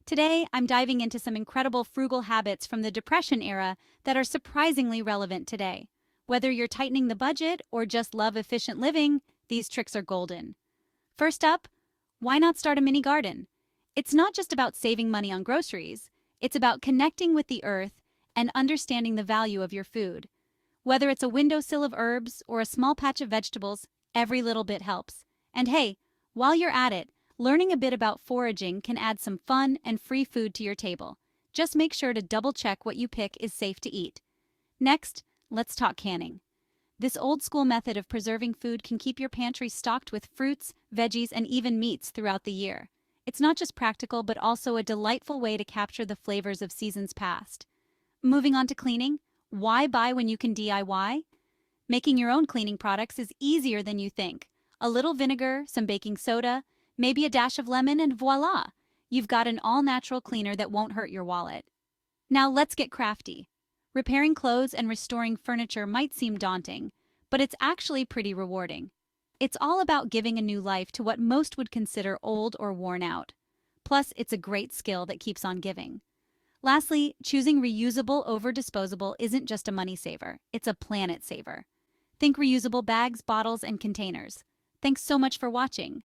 Today, I'm diving into some incredible frugal habits from the Depression era that are surprisingly relevant today. Whether you're tightening the budget or just love efficient living, these tricks are golden. First up, why not start a mini garden? It's not just about saving money on groceries, it's about connecting with the earth and understanding the value of your food. Whether it's a windowsill of herbs or a small patch of vegetables, every little bit helps. And hey, while you're at it, learning a bit about foraging can add some fun and free food to your table. Just make sure to double check what you pick is safe to eat. Next, let's talk canning. This old school method of preserving food can keep your pantry stocked with fruits, veggies, and even meats throughout the year. It's not just practical, but also a delightful way to capture the flavors of seasons past. Moving on to cleaning, why buy when you can DIY? Making your own cleaning products is easier than you think. A little vinegar, some baking soda, maybe a dash of lemon, and voila! You've got an all-natural cleaner that won't hurt your wallet. Now let's get crafty. Repairing clothes and restoring furniture might seem daunting, but it's actually pretty rewarding. It's all about giving a new life to what most would consider old or worn out. Plus, it's a great skill that keeps on giving. Lastly, choosing reusable over disposable isn't just a money saver, it's a planet saver. Think reusable bags, bottles, and containers. Thanks so much for watching.